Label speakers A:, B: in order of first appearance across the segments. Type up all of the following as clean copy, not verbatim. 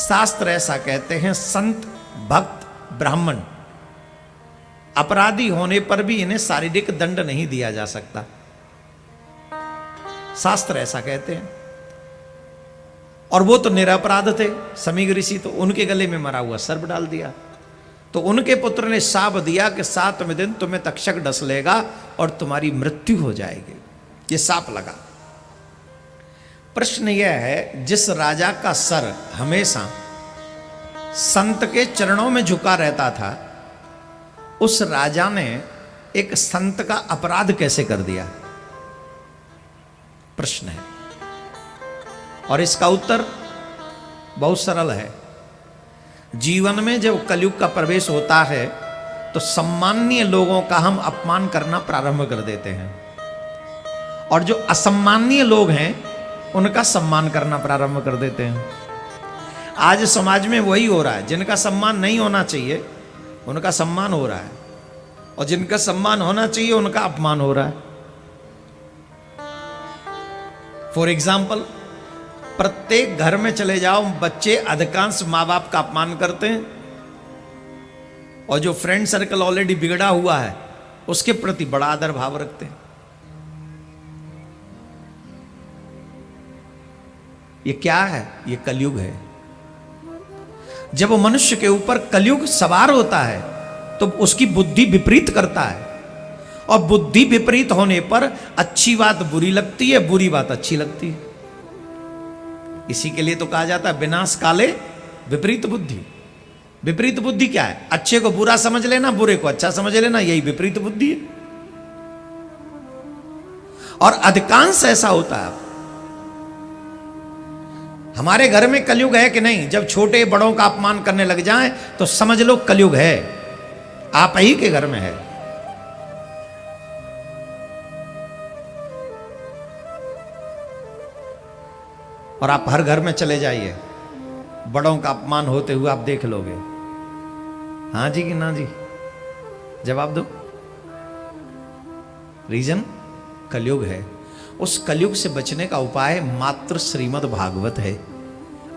A: शास्त्र ऐसा कहते हैं, संत भक्त ब्राह्मण अपराधी होने पर भी इन्हें शारीरिक दंड नहीं दिया जा सकता। शास्त्र ऐसा कहते हैं। और वो तो निरपराध थे समीग ऋषि, तो उनके गले में मरा हुआ सर्प डाल दिया। तो उनके पुत्र ने शाप दिया कि 7वें दिन तुम्हें तक्षक डस लेगा और तुम्हारी मृत्यु हो जाएगी। ये शाप लगा। प्रश्न यह है, जिस राजा का सर हमेशा संत के चरणों में झुका रहता था, उस राजा ने एक संत का अपराध कैसे कर दिया? प्रश्न है। और इसका उत्तर बहुत सरल है। जीवन में जब कलयुग का प्रवेश होता है तो सम्माननीय लोगों का हम अपमान करना प्रारंभ कर देते हैं, और जो असम्माननीय लोग हैं उनका सम्मान करना प्रारंभ कर देते हैं। आज समाज में वही हो रहा है। जिनका सम्मान नहीं होना चाहिए उनका सम्मान हो रहा है, और जिनका सम्मान होना चाहिए उनका अपमान हो रहा है। फॉर एग्जाम्पल, प्रत्येक घर में चले जाओ, बच्चे अधिकांश माँ बाप का अपमान करते हैं, और जो फ्रेंड सर्कल ऑलरेडी बिगड़ा हुआ है उसके प्रति बड़ा आदर भाव रखते हैं। ये क्या है? ये कलयुग है। जब मनुष्य के ऊपर कलयुग सवार होता है तो उसकी बुद्धि विपरीत करता है, और बुद्धि विपरीत होने पर अच्छी बात बुरी लगती है, बुरी बात अच्छी लगती है। इसी के लिए तो कहा जाता है, विनाश काले विपरीत बुद्धि। विपरीत बुद्धि क्या है? अच्छे को बुरा समझ लेना, बुरे को अच्छा समझ लेना, यही विपरीत बुद्धि है। और अधिकांश ऐसा होता है। हमारे घर में कलयुग है कि नहीं? जब छोटे बड़ों का अपमान करने लग जाएं तो समझ लो कलयुग है, आप ही के घर में है। और आप हर घर में चले जाइए, बड़ों का अपमान होते हुए आप देख लोगे। हाँ जी कि ना जी? जवाब दो। रीजन कलयुग है। उस कलयुग से बचने का उपाय मात्र श्रीमद् भागवत है।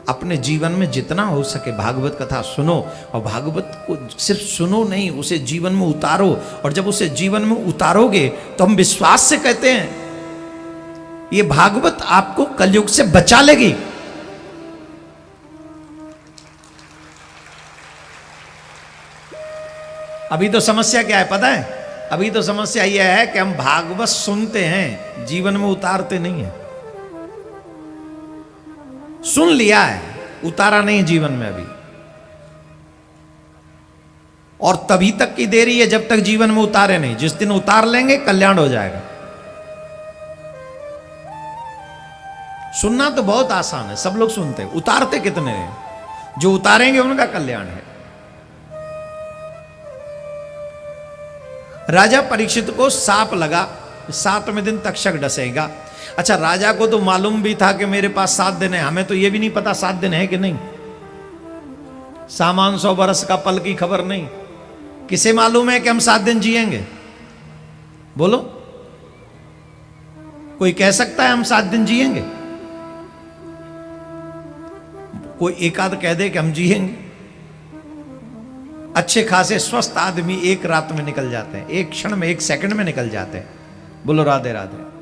A: अपने जीवन में जितना हो सके भागवत कथा सुनो, और भागवत को सिर्फ सुनो नहीं, उसे जीवन में उतारो। और जब उसे जीवन में उतारोगे तो हम विश्वास से कहते हैं ये भागवत आपको कलयुग से बचा लेगी। अभी तो समस्या क्या है पता है? अभी तो समस्या यह है कि हम भागवत सुनते हैं, जीवन में उतारते नहीं है। सुन लिया है, उतारा नहीं जीवन में अभी। और तभी तक की देरी है जब तक जीवन में उतारे नहीं। जिस दिन उतार लेंगे कल्याण हो जाएगा। सुनना तो बहुत आसान है, सब लोग सुनते हैं, उतारते कितने हैं? जो उतारेंगे उनका कल्याण है। राजा परीक्षित को सांप लगा, 7वें दिन तक्षक डसेगा। अच्छा, राजा को तो मालूम भी था कि मेरे पास 7 दिन है। हमें तो यह भी नहीं पता 7 दिन है कि नहीं। सामान 100 बरस का पल की खबर नहीं। किसे मालूम है कि हम 7 दिन जिएंगे? बोलो, कोई कह सकता है हम 7 दिन जिएंगे? कोई एक आध कह दे कि हम जिएंगे? अच्छे खासे स्वस्थ आदमी एक रात में निकल जाते हैं, एक क्षण में, एक सेकंड में निकल जाते हैं। बोलो राधे राधे।